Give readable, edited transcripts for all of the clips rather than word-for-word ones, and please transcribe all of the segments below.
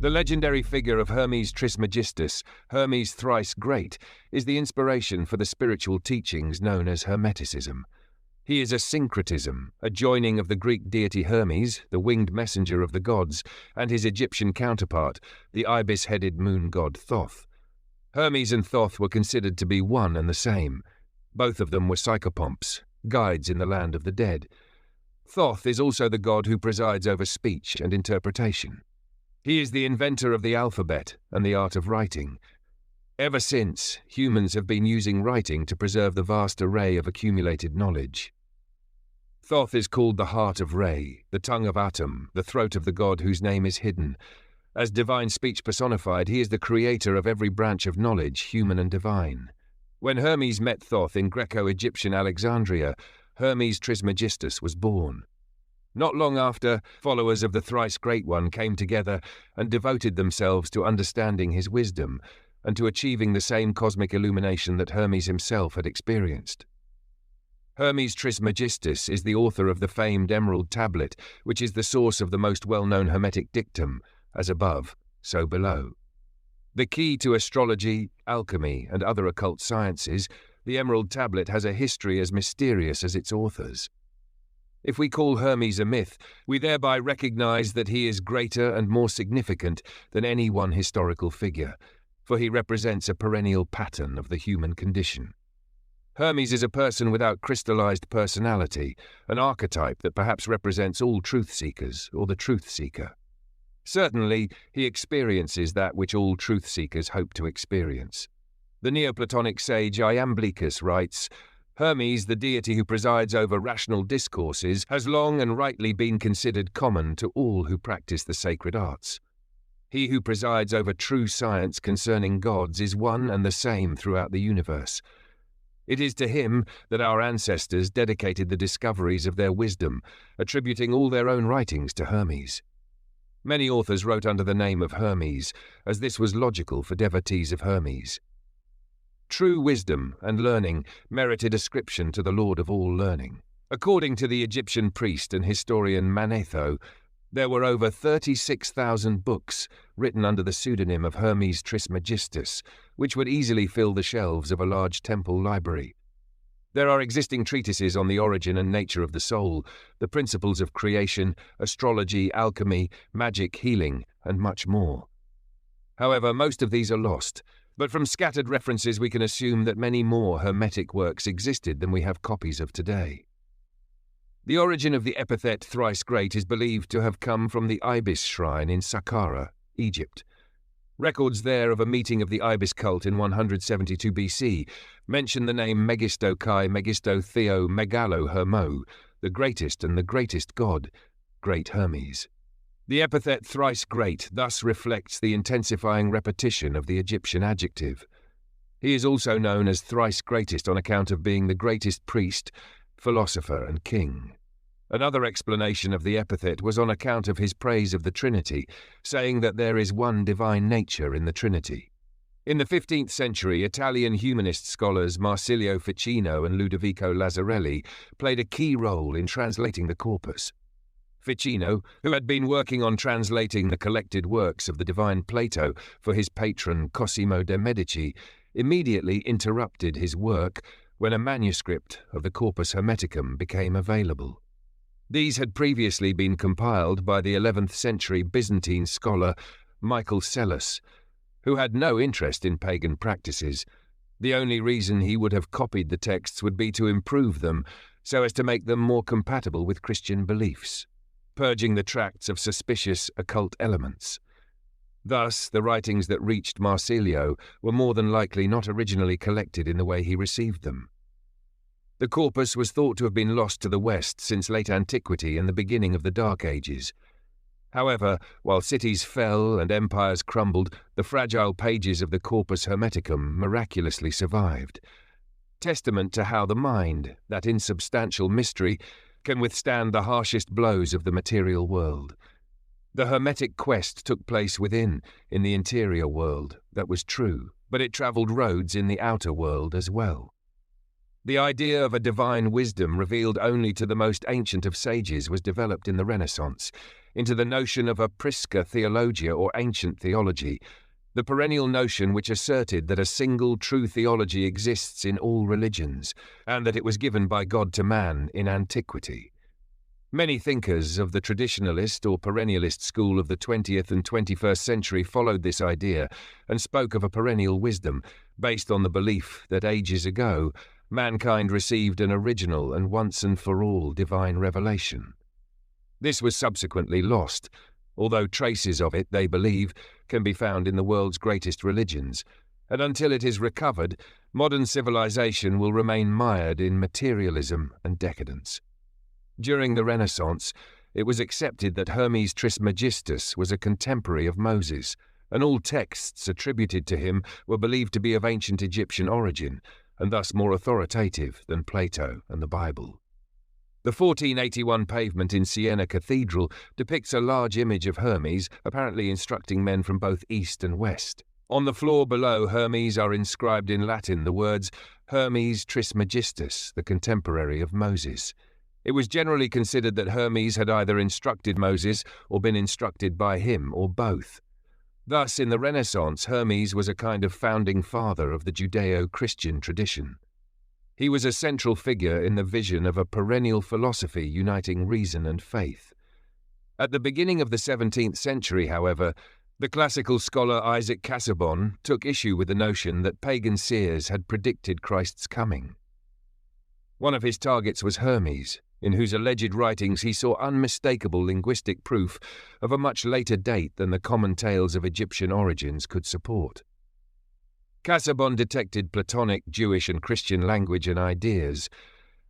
The legendary figure of Hermes Trismegistus, Hermes thrice great, is the inspiration for the spiritual teachings known as Hermeticism. He is a syncretism, a joining of the Greek deity Hermes, the winged messenger of the gods, and his Egyptian counterpart, the ibis-headed moon god Thoth. Hermes and Thoth were considered to be one and the same. Both of them were psychopomps, guides in the land of the dead. Thoth is also the god who presides over speech and interpretation. He is the inventor of the alphabet and the art of writing. Ever since, humans have been using writing to preserve the vast array of accumulated knowledge. Thoth is called the heart of Re, the tongue of Atum, the throat of the god whose name is hidden. As divine speech personified, he is the creator of every branch of knowledge, human and divine. When Hermes met Thoth in Greco-Egyptian Alexandria, Hermes Trismegistus was born. Not long after, followers of the thrice great one came together and devoted themselves to understanding his wisdom and to achieving the same cosmic illumination that Hermes himself had experienced. Hermes Trismegistus is the author of the famed Emerald Tablet, which is the source of the most well-known Hermetic dictum, as above, so below. The key to astrology, alchemy, and other occult sciences, the Emerald Tablet has a history as mysterious as its authors. If we call Hermes a myth, we thereby recognize that he is greater and more significant than any one historical figure, for he represents a perennial pattern of the human condition. Hermes is a person without crystallized personality, an archetype that perhaps represents all truth-seekers or the truth-seeker. Certainly, he experiences that which all truth-seekers hope to experience. The Neoplatonic sage Iamblichus writes, Hermes, the deity who presides over rational discourses, has long and rightly been considered common to all who practice the sacred arts. He who presides over true science concerning gods is one and the same throughout the universe. It is to him that our ancestors dedicated the discoveries of their wisdom, attributing all their own writings to Hermes. Many authors wrote under the name of Hermes, as this was logical for devotees of Hermes. True wisdom and learning merited ascription to the Lord of all learning. According to the Egyptian priest and historian Manetho, there were over 36,000 books written under the pseudonym of Hermes Trismegistus, which would easily fill the shelves of a large temple library. There are existing treatises on the origin and nature of the soul, the principles of creation, astrology, alchemy, magic, healing, and much more. However, most of these are lost, but from scattered references we can assume that many more Hermetic works existed than we have copies of today. The origin of the epithet thrice great is believed to have come from the Ibis shrine in Saqqara, Egypt. Records there of a meeting of the Ibis cult in 172 BC mention the name Megisto Kai Megisto Theo Megalo Hermo, the greatest and the greatest god, Great Hermes. The epithet thrice great thus reflects the intensifying repetition of the Egyptian adjective. He is also known as thrice greatest on account of being the greatest priest, philosopher, and king. Another explanation of the epithet was on account of his praise of the Trinity, saying that there is one divine nature in the Trinity. In the 15th century, Italian humanist scholars Marsilio Ficino and Ludovico Lazzarelli played a key role in translating the Corpus. Ficino, who had been working on translating the collected works of the divine Plato for his patron Cosimo de' Medici, immediately interrupted his work when a manuscript of the Corpus Hermeticum became available. These had previously been compiled by the 11th century Byzantine scholar Michael Psellus, who had no interest in pagan practices. The only reason he would have copied the texts would be to improve them so as to make them more compatible with Christian beliefs, purging the tracts of suspicious occult elements. Thus, the writings that reached Marsilio were more than likely not originally collected in the way he received them. The corpus was thought to have been lost to the West since late antiquity and the beginning of the Dark Ages. However, while cities fell and empires crumbled, the fragile pages of the Corpus Hermeticum miraculously survived, testament to how the mind, that insubstantial mystery, can withstand the harshest blows of the material world. The Hermetic quest took place within, in the interior world, that was true, but it travelled roads in the outer world as well. The idea of a divine wisdom revealed only to the most ancient of sages was developed in the Renaissance, into the notion of a prisca theologia or ancient theology, the perennial notion which asserted that a single true theology exists in all religions, and that it was given by God to man in antiquity. Many thinkers of the traditionalist or perennialist school of the 20th and 21st century followed this idea and spoke of a perennial wisdom based on the belief that ages ago mankind received an original and once-and-for-all divine revelation. This was subsequently lost, although traces of it, they believe, can be found in the world's greatest religions, and until it is recovered, modern civilization will remain mired in materialism and decadence. During the Renaissance, it was accepted that Hermes Trismegistus was a contemporary of Moses, and all texts attributed to him were believed to be of ancient Egyptian origin, and thus more authoritative than Plato and the Bible. The 1481 pavement in Siena Cathedral depicts a large image of Hermes, apparently instructing men from both east and west. On the floor below Hermes are inscribed in Latin the words Hermes Trismegistus, the contemporary of Moses. It was generally considered that Hermes had either instructed Moses or been instructed by him, or both. Thus, in the Renaissance, Hermes was a kind of founding father of the Judeo-Christian tradition. He was a central figure in the vision of a perennial philosophy uniting reason and faith. At the beginning of the 17th century, however, the classical scholar Isaac Casaubon took issue with the notion that pagan seers had predicted Christ's coming. One of his targets was Hermes, in whose alleged writings he saw unmistakable linguistic proof of a much later date than the common tales of Egyptian origins could support. Casaubon detected Platonic, Jewish and Christian language and ideas,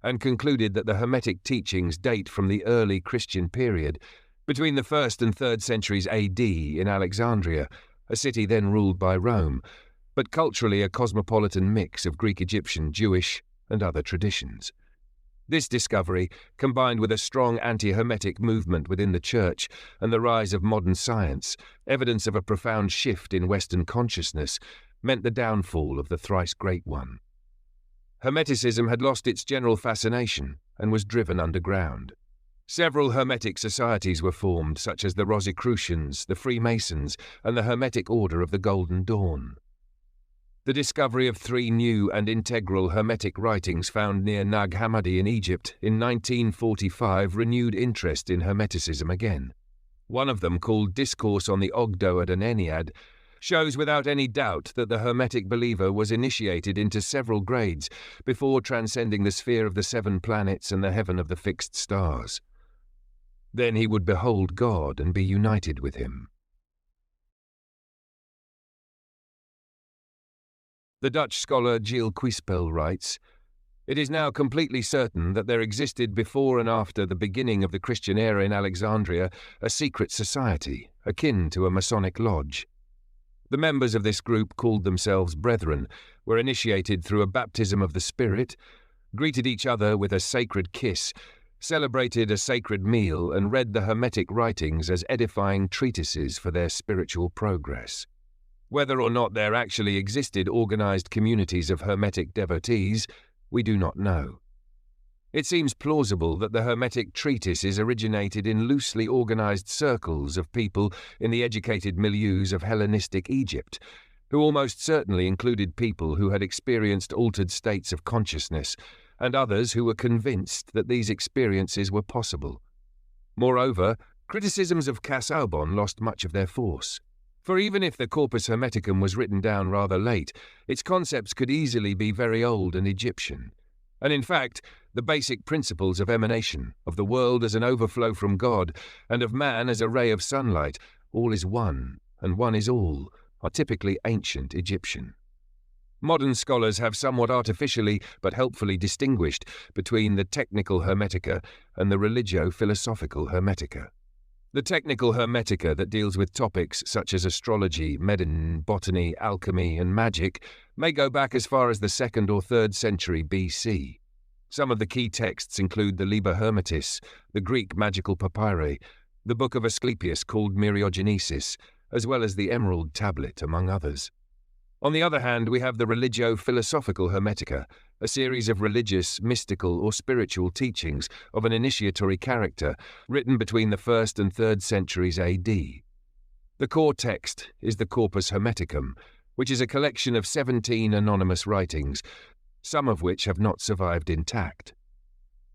and concluded that the Hermetic teachings date from the early Christian period, between the 1st and 3rd centuries AD in Alexandria, a city then ruled by Rome, but culturally a cosmopolitan mix of Greek-Egyptian, Jewish and other traditions. This discovery, combined with a strong anti-Hermetic movement within the Church and the rise of modern science, evidence of a profound shift in Western consciousness, meant the downfall of the thrice great one. Hermeticism had lost its general fascination and was driven underground. Several Hermetic societies were formed, such as the Rosicrucians, the Freemasons, and the Hermetic Order of the Golden Dawn. The discovery of 3 new and integral Hermetic writings found near Nag Hammadi in Egypt in 1945 renewed interest in Hermeticism again. One of them, called Discourse on the Ogdoad and Ennead, shows without any doubt that the Hermetic believer was initiated into several grades before transcending the sphere of the 7 planets and the heaven of the fixed stars. Then he would behold God and be united with him. The Dutch scholar Gilles Quispel writes, "It is now completely certain that there existed before and after the beginning of the Christian era in Alexandria a secret society, akin to a Masonic lodge. The members of this group called themselves Brethren, were initiated through a baptism of the Spirit, greeted each other with a sacred kiss, celebrated a sacred meal, and read the Hermetic writings as edifying treatises for their spiritual progress. Whether or not there actually existed organized communities of Hermetic devotees, we do not know. It seems plausible that the Hermetic treatises originated in loosely organized circles of people in the educated milieus of Hellenistic Egypt, who almost certainly included people who had experienced altered states of consciousness, and others who were convinced that these experiences were possible. Moreover, criticisms of Casaubon lost much of their force. For even if the Corpus Hermeticum was written down rather late, its concepts could easily be very old and Egyptian. And in fact, the basic principles of emanation, of the world as an overflow from God, and of man as a ray of sunlight, all is one, and one is all, are typically ancient Egyptian. Modern scholars have somewhat artificially but helpfully distinguished between the technical Hermetica and the religio-philosophical Hermetica. The technical Hermetica that deals with topics such as astrology, medicine, botany, alchemy, and magic may go back as far as the 2nd or 3rd century BC. Some of the key texts include the Liber Hermetis, the Greek magical papyri, the book of Asclepius called Myriagenesis, as well as the Emerald Tablet, among others. On the other hand, we have the religio-philosophical Hermetica, a series of religious, mystical, or spiritual teachings of an initiatory character written between the 1st and 3rd centuries AD. The core text is the Corpus Hermeticum, which is a collection of 17 anonymous writings, some of which have not survived intact.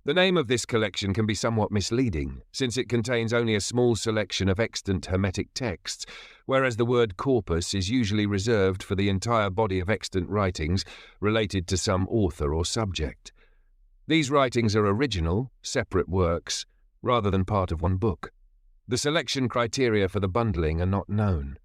The name of this collection can be somewhat misleading, since it contains only a small selection of extant Hermetic texts, whereas the word corpus is usually reserved for the entire body of extant writings related to some author or subject. These writings are original, separate works, rather than part of one book. The selection criteria for the bundling are not known.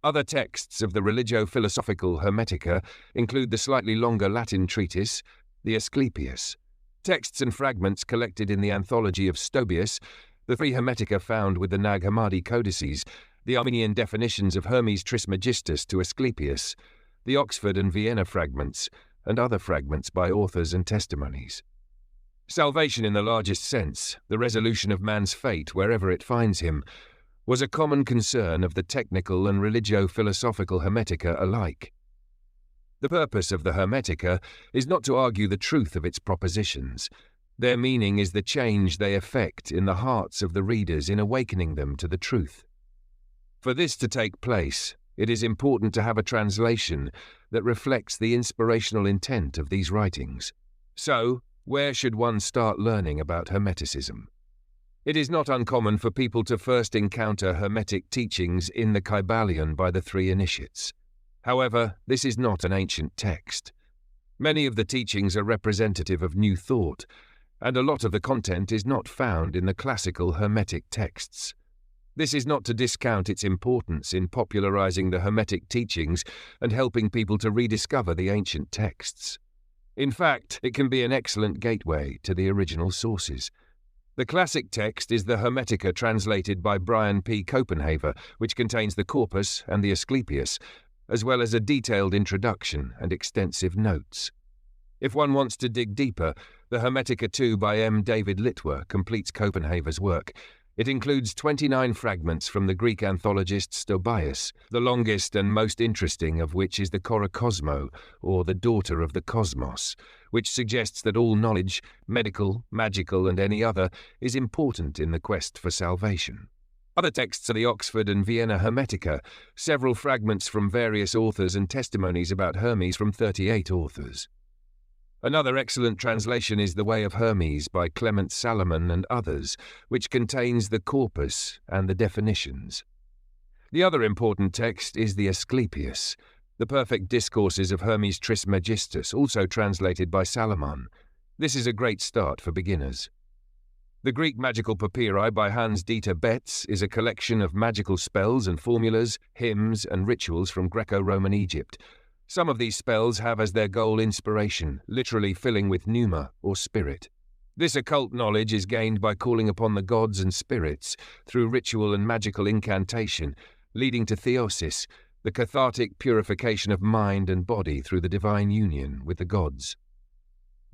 Other texts of the religio-philosophical Hermetica include the slightly longer Latin treatise, the Asclepius. Texts and fragments collected in the anthology of Stobaeus, the 3 Hermetica found with the Nag Hammadi codices, the Armenian definitions of Hermes Trismegistus to Asclepius, the Oxford and Vienna fragments, and other fragments by authors and testimonies. Salvation in the largest sense, the resolution of man's fate wherever it finds him, was a common concern of the technical and religio-philosophical Hermetica alike. The purpose of the Hermetica is not to argue the truth of its propositions. Their meaning is the change they effect in the hearts of the readers in awakening them to the truth. For this to take place, it is important to have a translation that reflects the inspirational intent of these writings. So, where should one start learning about Hermeticism? It is not uncommon for people to first encounter Hermetic teachings in the Kybalion by the 3 initiates. However, this is not an ancient text. Many of the teachings are representative of new thought, and a lot of the content is not found in the classical Hermetic texts. This is not to discount its importance in popularizing the Hermetic teachings and helping people to rediscover the ancient texts. In fact, it can be an excellent gateway to the original sources. The classic text is the Hermetica translated by Brian P. Copenhaver, which contains the Corpus and the Asclepius, as well as a detailed introduction and extensive notes. If one wants to dig deeper, the Hermetica II by M. David Litwer completes Copenhaver's work. It includes 29 fragments from the Greek anthologist Stobaeus, the longest and most interesting of which is the Korokosmo, or the Daughter of the Cosmos, which suggests that all knowledge, medical, magical, and any other, is important in the quest for salvation. Other texts are the Oxford and Vienna Hermetica, several fragments from various authors and testimonies about Hermes from 38 authors. Another excellent translation is The Way of Hermes by Clement Salomon and others, which contains the corpus and the definitions. The other important text is the Asclepius, the perfect discourses of Hermes Trismegistus, also translated by Salomon. This is a great start for beginners. The Greek magical papyri by Hans-Dieter Betz is a collection of magical spells and formulas, hymns, and rituals from Greco-Roman Egypt. Some of these spells have as their goal inspiration, literally filling with pneuma, or spirit. This occult knowledge is gained by calling upon the gods and spirits through ritual and magical incantation, leading to theosis, the cathartic purification of mind and body through the divine union with the gods.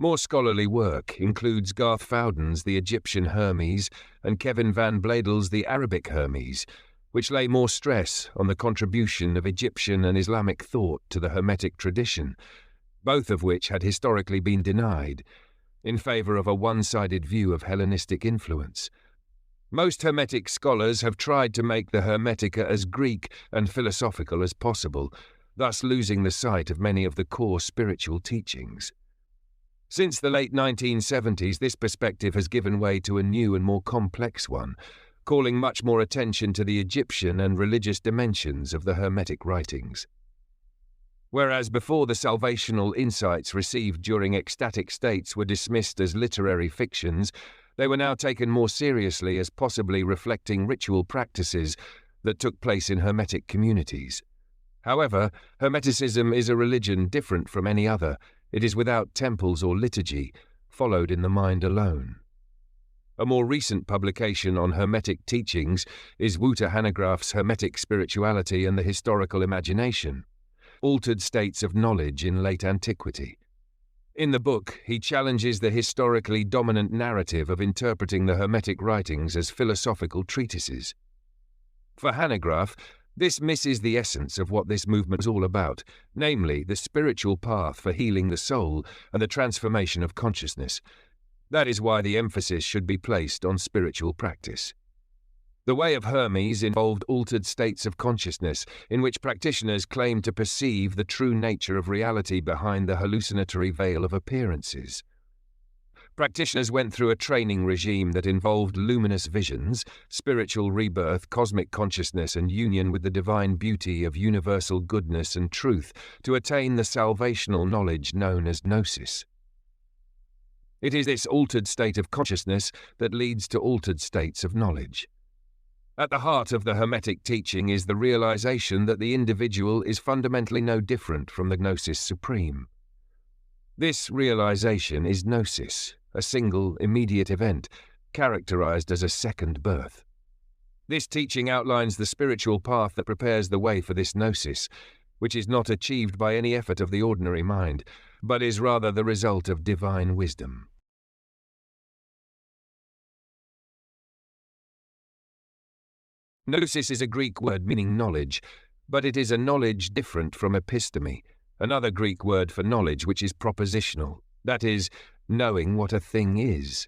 More scholarly work includes Garth Fowden's The Egyptian Hermes and Kevin Van Bladel's The Arabic Hermes, which lay more stress on the contribution of Egyptian and Islamic thought to the Hermetic tradition, both of which had historically been denied, in favor of a one-sided view of Hellenistic influence. Most Hermetic scholars have tried to make the Hermetica as Greek and philosophical as possible, thus losing the sight of many of the core spiritual teachings. Since the late 1970s, this perspective has given way to a new and more complex one, calling much more attention to the Egyptian and religious dimensions of the Hermetic writings. Whereas before the salvational insights received during ecstatic states were dismissed as literary fictions, they were now taken more seriously as possibly reflecting ritual practices that took place in Hermetic communities. However, Hermeticism is a religion different from any other. It is without temples or liturgy, followed in the mind alone. A more recent publication on Hermetic teachings is Wouter Hanegraaff's Hermetic Spirituality and the Historical Imagination, Altered States of Knowledge in Late Antiquity. In the book, he challenges the historically dominant narrative of interpreting the Hermetic writings as philosophical treatises. For Hanegraaff, This misses the essence of what this movement is all about, namely the spiritual path for healing the soul and the transformation of consciousness. That is why the emphasis should be placed on spiritual practice. The way of Hermes involved altered states of consciousness in which practitioners claimed to perceive the true nature of reality behind the hallucinatory veil of appearances. Practitioners went through a training regime that involved luminous visions, spiritual rebirth, cosmic consciousness, and union with the divine beauty of universal goodness and truth to attain the salvational knowledge known as gnosis. It is this altered state of consciousness that leads to altered states of knowledge. At the heart of the Hermetic teaching is the realization that the individual is fundamentally no different from the Gnosis Supreme. This realization is gnosis, a single, immediate event, characterized as a second birth. This teaching outlines the spiritual path that prepares the way for this gnosis, which is not achieved by any effort of the ordinary mind, but is rather the result of divine wisdom. Gnosis is a Greek word meaning knowledge, but it is a knowledge different from episteme, another Greek word for knowledge which is propositional, that is, knowing what a thing is.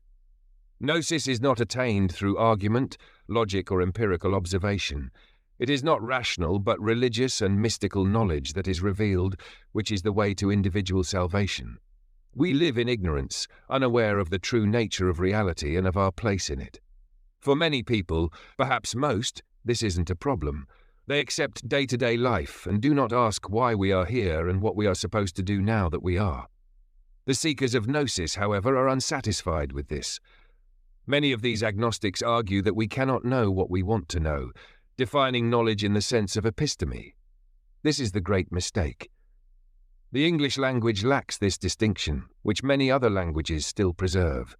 Gnosis is not attained through argument, logic, or empirical observation. It is not rational but religious and mystical knowledge that is revealed, which is the way to individual salvation. We live in ignorance, unaware of the true nature of reality and of our place in it. For many people, perhaps most, this isn't a problem. They accept day-to-day life and do not ask why we are here and what we are supposed to do now that we are. The seekers of gnosis, however, are unsatisfied with this. Many of these agnostics argue that we cannot know what we want to know, defining knowledge in the sense of episteme. This is the great mistake. The English language lacks this distinction, which many other languages still preserve.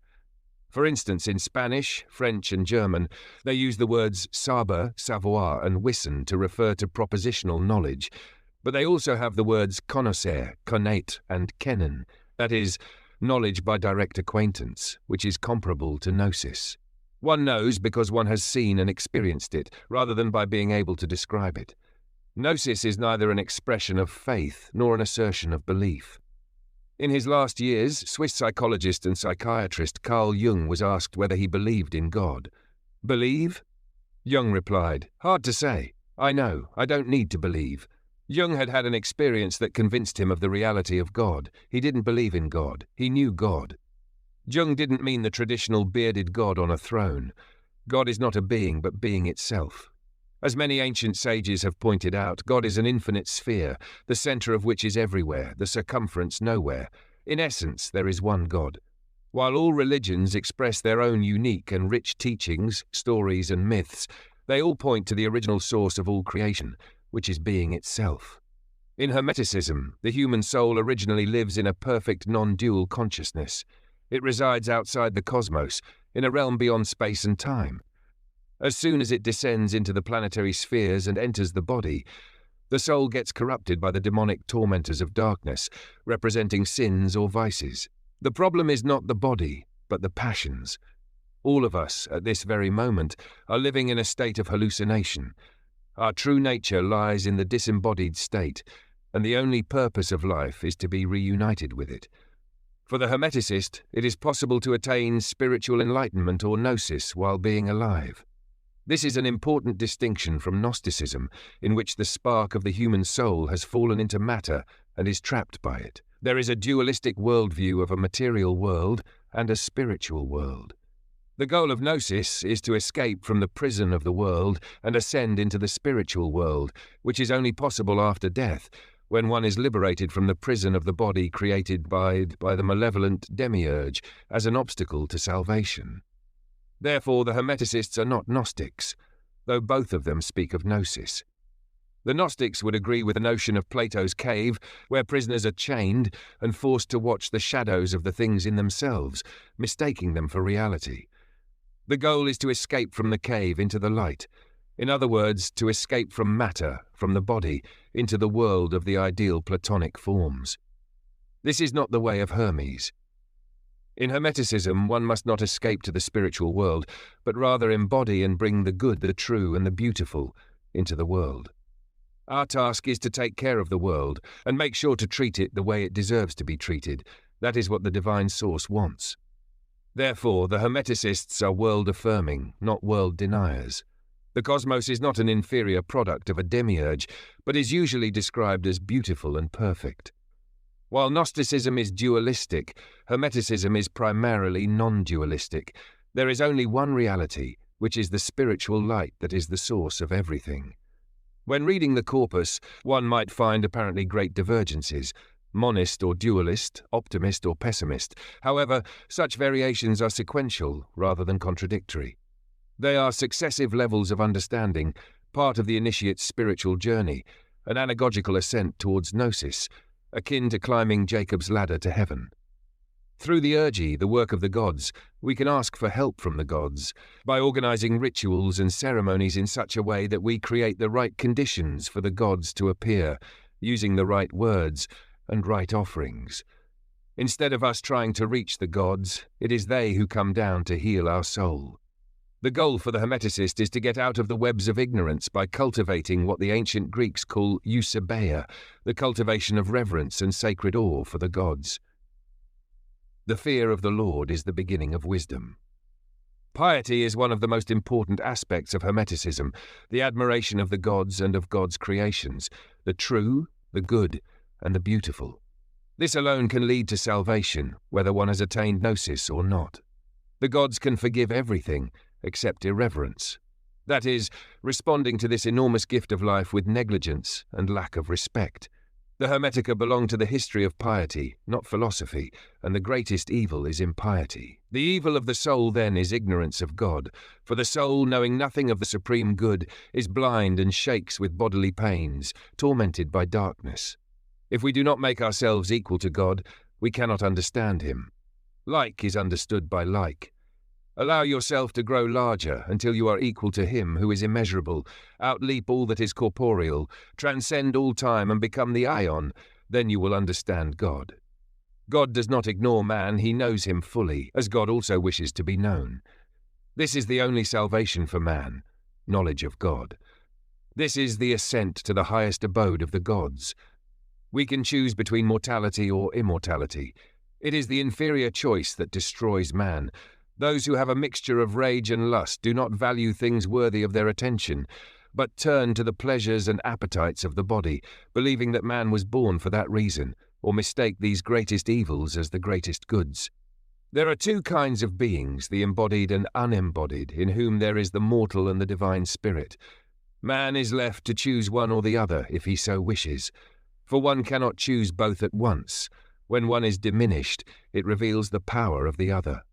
For instance, in Spanish, French, and German, they use the words saber, savoir, and wissen to refer to propositional knowledge, but they also have the words conocer, connaître, and kennen, that is, knowledge by direct acquaintance, which is comparable to gnosis. One knows because one has seen and experienced it, rather than by being able to describe it. Gnosis is neither an expression of faith nor an assertion of belief. In his last years, Swiss psychologist and psychiatrist Carl Jung was asked whether he believed in God. Believe? Jung replied, "Hard to say. I know, I don't need to believe." Jung had had an experience that convinced him of the reality of God. He didn't believe in God. He knew God. Jung didn't mean the traditional bearded God on a throne. God is not a being, but being itself. As many ancient sages have pointed out, God is an infinite sphere, the center of which is everywhere, the circumference nowhere. In essence, there is one God. While all religions express their own unique and rich teachings, stories, and myths, they all point to the original source of all creation, which is being itself. In Hermeticism, the human soul originally lives in a perfect non-dual consciousness. It resides outside the cosmos, in a realm beyond space and time. As soon as it descends into the planetary spheres and enters the body, the soul gets corrupted by the demonic tormentors of darkness, representing sins or vices. The problem is not the body, but the passions. All of us, at this very moment, are living in a state of hallucination. Our true nature lies in the disembodied state, and the only purpose of life is to be reunited with it. For the Hermeticist, it is possible to attain spiritual enlightenment or gnosis while being alive. This is an important distinction from Gnosticism, in which the spark of the human soul has fallen into matter and is trapped by it. There is a dualistic worldview of a material world and a spiritual world. The goal of gnosis is to escape from the prison of the world and ascend into the spiritual world, which is only possible after death, when one is liberated from the prison of the body created by the malevolent demiurge as an obstacle to salvation. Therefore, the Hermeticists are not Gnostics, though both of them speak of gnosis. The Gnostics would agree with the notion of Plato's cave, where prisoners are chained and forced to watch the shadows of the things in themselves, mistaking them for reality. The goal is to escape from the cave into the light. In other words, to escape from matter, from the body, into the world of the ideal Platonic forms. This is not the way of Hermes. In Hermeticism, one must not escape to the spiritual world, but rather embody and bring the good, the true, and the beautiful into the world. Our task is to take care of the world and make sure to treat it the way it deserves to be treated. That is what the divine source wants. Therefore, the Hermeticists are world-affirming, not world-deniers. The cosmos is not an inferior product of a demiurge, but is usually described as beautiful and perfect. While Gnosticism is dualistic, Hermeticism is primarily non-dualistic. There is only one reality, which is the spiritual light that is the source of everything. When reading the Corpus, one might find apparently great divergences, monist or dualist, optimist or pessimist. However, such variations are sequential rather than contradictory. They are successive levels of understanding, part of the initiate's spiritual journey, an anagogical ascent towards gnosis, akin to climbing Jacob's ladder to heaven. Through the urgi, the work of the gods, we can ask for help from the gods by organizing rituals and ceremonies in such a way that we create the right conditions for the gods to appear, using the right words and right offerings. Instead of us trying to reach the gods, it is they who come down to heal our soul. The goal for the Hermeticist is to get out of the webs of ignorance by cultivating what the ancient Greeks call eusebeia, the cultivation of reverence and sacred awe for the gods. The fear of the Lord is the beginning of wisdom. Piety is one of the most important aspects of Hermeticism, the admiration of the gods and of God's creations, the true, the good, and the beautiful. This alone can lead to salvation, whether one has attained gnosis or not. The gods can forgive everything, except irreverence. That is, responding to this enormous gift of life with negligence and lack of respect. The Hermetica belong to the history of piety, not philosophy, and the greatest evil is impiety. The evil of the soul, then, is ignorance of God, for the soul, knowing nothing of the supreme good, is blind and shakes with bodily pains, tormented by darkness. If we do not make ourselves equal to God, we cannot understand Him. Like is understood by like. Allow yourself to grow larger until you are equal to Him who is immeasurable, outleap all that is corporeal, transcend all time and become the Aion, then you will understand God. God does not ignore man, He knows him fully, as God also wishes to be known. This is the only salvation for man, knowledge of God. This is the ascent to the highest abode of the gods. We can choose between mortality or immortality. It is the inferior choice that destroys man. Those who have a mixture of rage and lust do not value things worthy of their attention, but turn to the pleasures and appetites of the body, believing that man was born for that reason, or mistake these greatest evils as the greatest goods. There are two kinds of beings, the embodied and unembodied, in whom there is the mortal and the divine spirit. Man is left to choose one or the other if he so wishes, for one cannot choose both at once. When one is diminished, it reveals the power of the other.